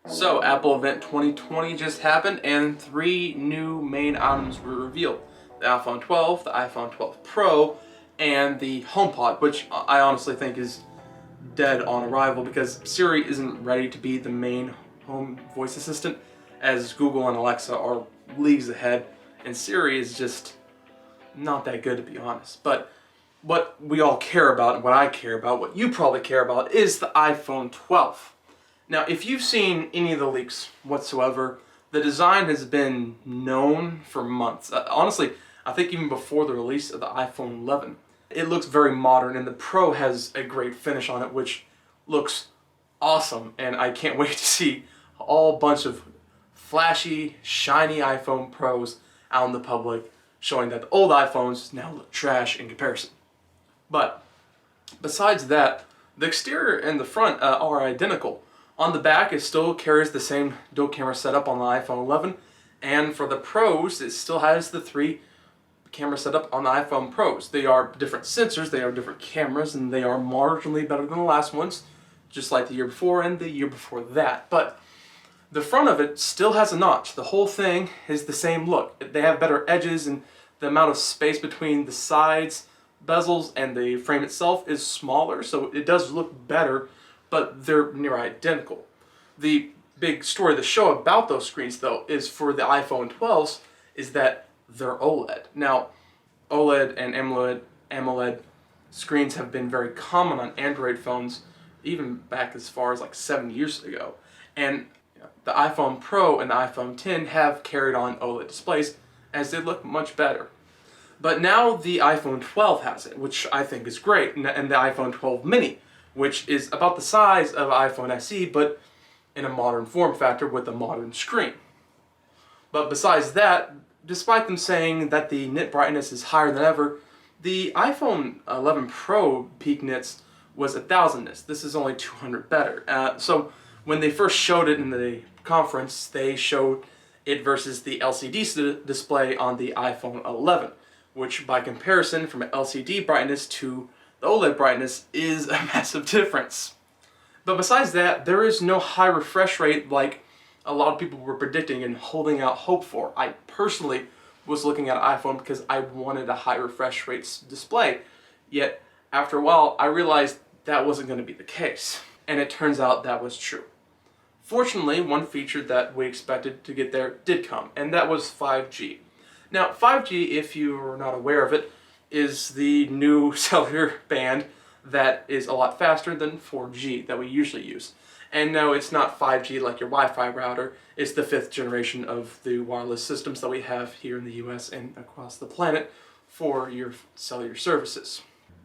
So, Apple Event 2020 just happened, and three new main items were revealed. The iPhone 12, the iPhone 12 Pro, and the HomePod, which I honestly think is dead on arrival because Siri isn't ready to be the main home voice assistant, as Google and Alexa are leagues ahead, and Siri is just not that good, to be honest. But what we all care about, and what I care about, what you probably care about, is the iPhone 12. Now, if you've seen any of the leaks whatsoever, the design has been known for months. Honestly, I think even before the release of the iPhone 11. It looks very modern, and the Pro has a great finish on it, which looks awesome, and I can't wait to see a whole bunch of flashy, shiny iPhone Pros out in the public, showing that the old iPhones now look trash in comparison. But besides that, the exterior and the front are identical. On the back, it still carries the same dual camera setup on the iPhone 11, and for the Pros, it still has the three camera setup on the iPhone Pros. They are different sensors, they are different cameras, and they are marginally better than the last ones, just like the year before and the year before that. But the front of it still has a notch. The whole thing is the same look. They have better edges, and the amount of space between the sides, bezels, and the frame itself is smaller, so it does look better, but they're near identical. The big story of the show about those screens, though, is for the iPhone 12s, is that they're OLED. Now, OLED and AMOLED screens have been very common on Android phones, even back as far as like 7 years ago. And the iPhone Pro and the iPhone 10 have carried on OLED displays, as they look much better. But now the iPhone 12 has it, which I think is great, and the iPhone 12 mini, which is about the size of iPhone SE, but in a modern form factor with a modern screen. But besides that, despite them saying that the nit brightness is higher than ever, the iPhone 11 Pro peak nits was 1000 nits. This is only 200 better. So when they first showed it in the conference, they showed it versus the LCD display on the iPhone 11, which by comparison from LCD brightness to the OLED brightness is a massive difference. But besides that, there is no high refresh rate like a lot of people were predicting and holding out hope for. I personally was looking at an iPhone because I wanted a high refresh rate display. Yet, after a while, I realized that wasn't going to be the case. And it turns out that was true. Fortunately, one feature that we expected to get there did come, and that was 5G. Now, 5G, if you're not aware of it, is the new cellular band that is a lot faster than 4G that we usually use. And no, it's not 5G like your Wi-Fi router. It's the 5th generation of the wireless systems that we have here in the US and across the planet for your cellular services.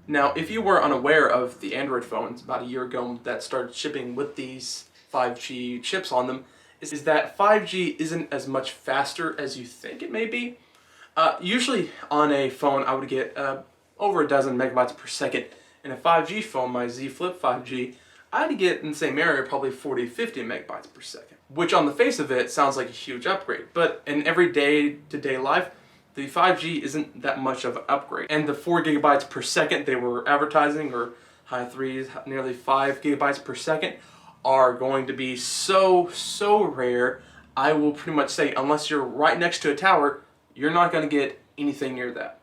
Now, if you were unaware of the Android phones about a year ago that started shipping with these 5G chips on them, is that 5G isn't as much faster as you think it may be. Usually on a phone I would get over a dozen megabytes per second. In a 5G phone, my Z Flip 5G, I'd get in the same area probably 40-50 megabytes per second, which on the face of it sounds like a huge upgrade. But in everyday to-day life, the 5G isn't that much of an upgrade. And the 4 gigabytes per second they were advertising, or high threes, nearly 5 gigabytes per second, are going to be so rare. I will pretty much say, unless you're right next to a tower, you're not going to get anything near that.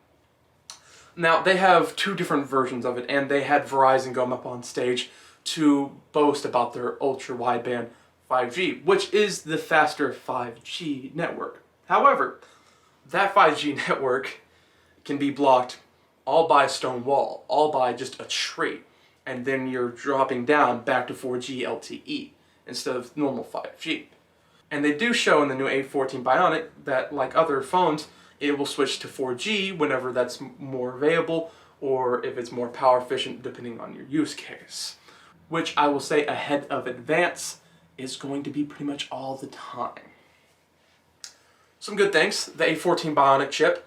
Now, they have two different versions of it, and they had Verizon come up on stage to boast about their ultra-wideband 5G, which is the faster 5G network. However, that 5G network can be blocked all by a stone wall, all by just a tree, and then you're dropping down back to 4G LTE instead of normal 5G. And they do show in the new A14 Bionic that, like other phones, it will switch to 4G whenever that's more available, or if it's more power efficient depending on your use case. Which I will say ahead of advance is going to be pretty much all the time. Some good things: the A14 Bionic chip,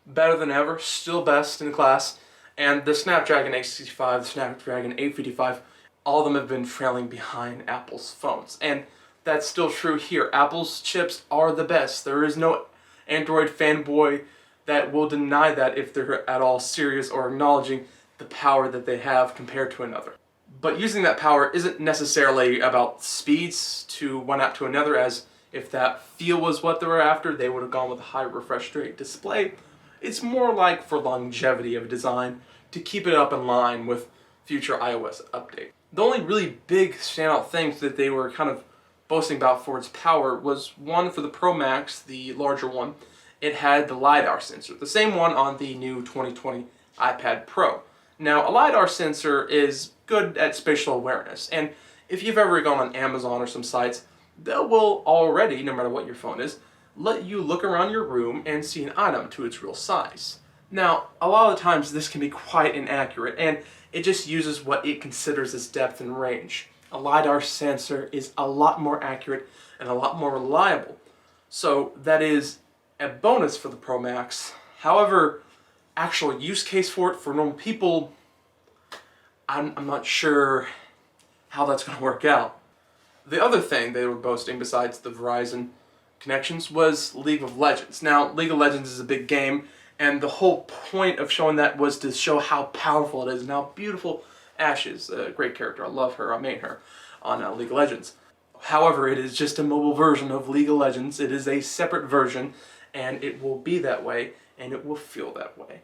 better than ever, still best in class, and the Snapdragon 865, the Snapdragon 855, all of them have been trailing behind Apple's phones. And that's still true here. Apple's chips are the best. There is no Android fanboy that will deny that if they're at all serious or acknowledging the power that they have compared to another. But using that power isn't necessarily about speeds to one app to another, as if that feel was what they were after, they would have gone with a high refresh rate display. It's more like for longevity of design, to keep it up in line with future iOS updates. The only really big standout things that they were kind of boasting about for its power was one for the Pro Max, the larger one. It had the Lidar sensor, the same one on the new 2020 iPad Pro. Now, a Lidar sensor is good at spatial awareness, and if you've ever gone on Amazon or some sites, they will already, no matter what your phone is, let you look around your room and see an item to its real size. Now, a lot of the times this can be quite inaccurate, and it just uses what it considers as depth and range. A LiDAR sensor is a lot more accurate and a lot more reliable. So that is a bonus for the Pro Max. However, actual use case for it for normal people, I'm not sure how that's going to work out. The other thing they were boasting besides the Verizon connections was League of Legends. Now, League of Legends is a big game, and the whole point of showing that was to show how powerful it is and how beautiful Ashe is. A great character. I love her. I main her on League of Legends. However, it is just a mobile version of League of Legends. It is a separate version, and it will be that way, and it will feel that way.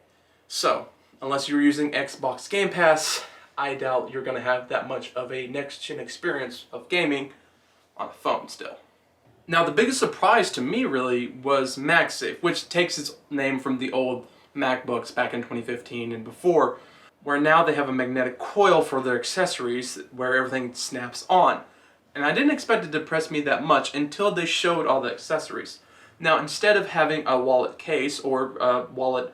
So, unless you're using Xbox Game Pass, I doubt you're going to have that much of a next-gen experience of gaming on a phone still. Now, the biggest surprise to me really was Magsafe, which takes its name from the old MacBooks back in 2015 and before, where now they have a magnetic coil for their accessories where everything snaps on. And I didn't expect it to impress me that much until they showed all the accessories. Now, instead of having a wallet case or a wallet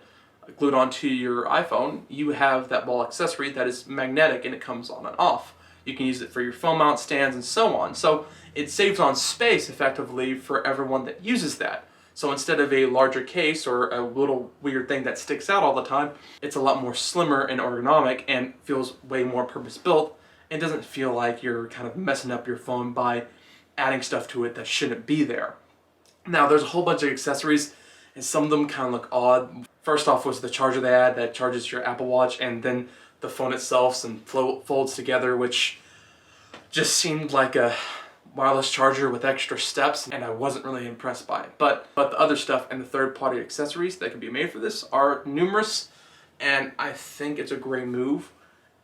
glued onto your iPhone, you have that wallet accessory that is magnetic and it comes on and off. You can use it for your phone mount stands and so on. So it saves on space effectively for everyone that uses that. So instead of a larger case or a little weird thing that sticks out all the time, it's a lot more slimmer and ergonomic and feels way more purpose-built and doesn't feel like you're kind of messing up your phone by adding stuff to it that shouldn't be there. Now, there's a whole bunch of accessories and some of them kind of look odd. First off was the charger they had that charges your Apple Watch, and then the phone itself and folds together, which just seemed like a wireless charger with extra steps, and I wasn't really impressed by it. But the other stuff and the third-party accessories that can be made for this are numerous, and I think it's a great move,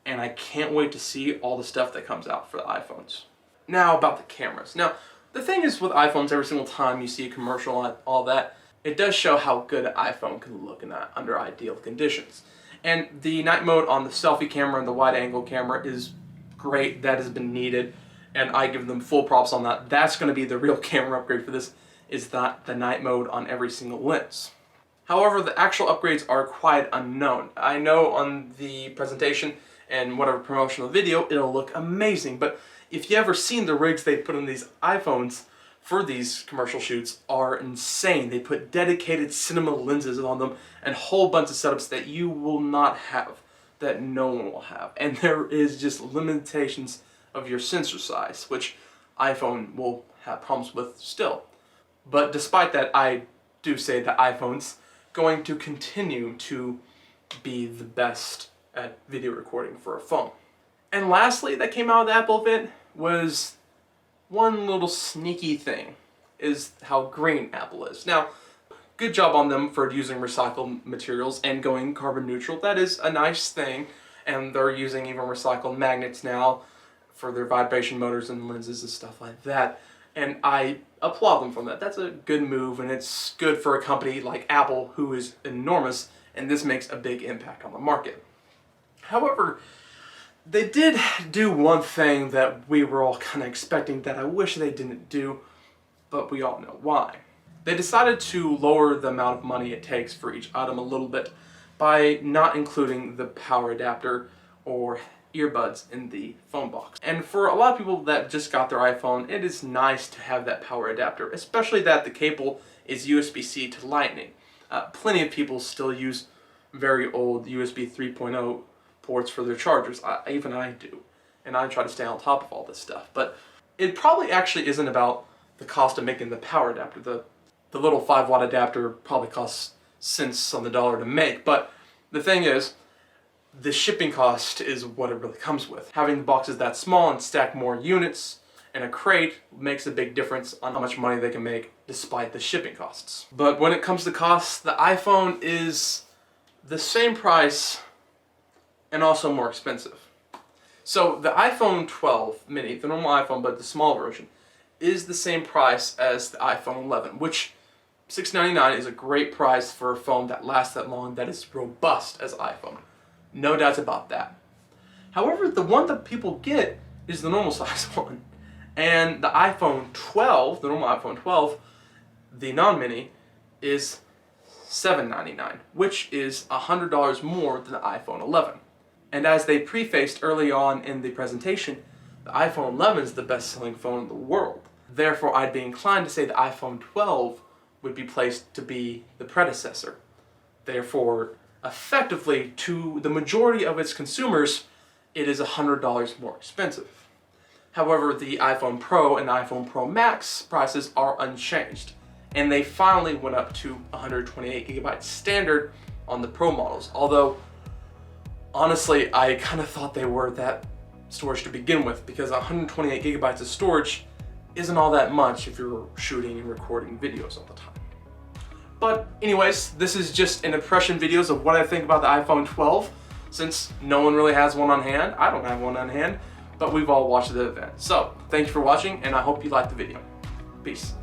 and I can't wait to see all the stuff that comes out for the iPhones. Now about the cameras. Now, the thing is with iPhones, every single time you see a commercial on all that, it does show how good an iPhone can look in that under ideal conditions. And the night mode on the selfie camera and the wide angle camera is great. That has been needed, and I give them full props on that. That's going to be the real camera upgrade for this, is that the night mode on every single lens. However, the actual upgrades are quite unknown. I know on the presentation and whatever promotional video, it'll look amazing, but if you ever seen the rigs they put on these iPhones for these commercial shoots are insane. They put dedicated cinema lenses on them and a whole bunch of setups that you will not have, that no one will have. And there is just limitations of your sensor size, which iPhone will have problems with still. But despite that, I do say that iPhone's going to continue to be the best at video recording for a phone. And lastly, that came out of the Apple event was one little sneaky thing, is how green Apple is. Now, good job on them for using recycled materials and going carbon neutral. That is a nice thing, and they're using even recycled magnets now for their vibration motors and lenses and stuff like that. And I applaud them for that. That's a good move, and it's good for a company like Apple, who is enormous, and this makes a big impact on the market. However, they did do one thing that we were all kind of expecting that I wish they didn't do, but we all know why. They decided to lower the amount of money it takes for each item a little bit by not including the power adapter or earbuds in the phone box. And for a lot of people that just got their iPhone, it is nice to have that power adapter, especially that the cable is USB-C to Lightning. Plenty of people still use very old USB 3.0 ports for their chargers. Even I do, and I try to stay on top of all this stuff. But it probably actually isn't about the cost of making the power adapter. The little 5-watt adapter probably costs cents on the dollar to make, but the thing is, the shipping cost is what it really comes with. Having the boxes that small and stack more units in a crate makes a big difference on how much money they can make despite the shipping costs. But when it comes to costs, the iPhone is the same price and also more expensive. So the iPhone 12 mini, the normal iPhone but the small version, is the same price as the iPhone 11, which $699 is a great price for a phone that lasts that long, that is robust as iPhone. No doubts about that. However, the one that people get is the normal size one. And the iPhone 12, the normal iPhone 12, the non-mini, is $799, which is $100 more than the iPhone 11. And as they prefaced early on in the presentation, the iPhone 11 is the best-selling phone in the world. Therefore, I'd be inclined to say the iPhone 12 would be placed to be the predecessor. Therefore, effectively, to the majority of its consumers, it is $100 more expensive. However, the iPhone Pro and the iPhone Pro Max prices are unchanged, and they finally went up to 128 gigabytes standard on the Pro models, although honestly, I kind of thought they were that storage to begin with, because 128 gigabytes of storage isn't all that much if you're shooting and recording videos all the time. But anyways, this is just an impression videos of what I think about the iPhone 12, since no one really has one on hand. I don't have one on hand, but we've all watched the event. So, thank you for watching, and I hope you liked the video. Peace.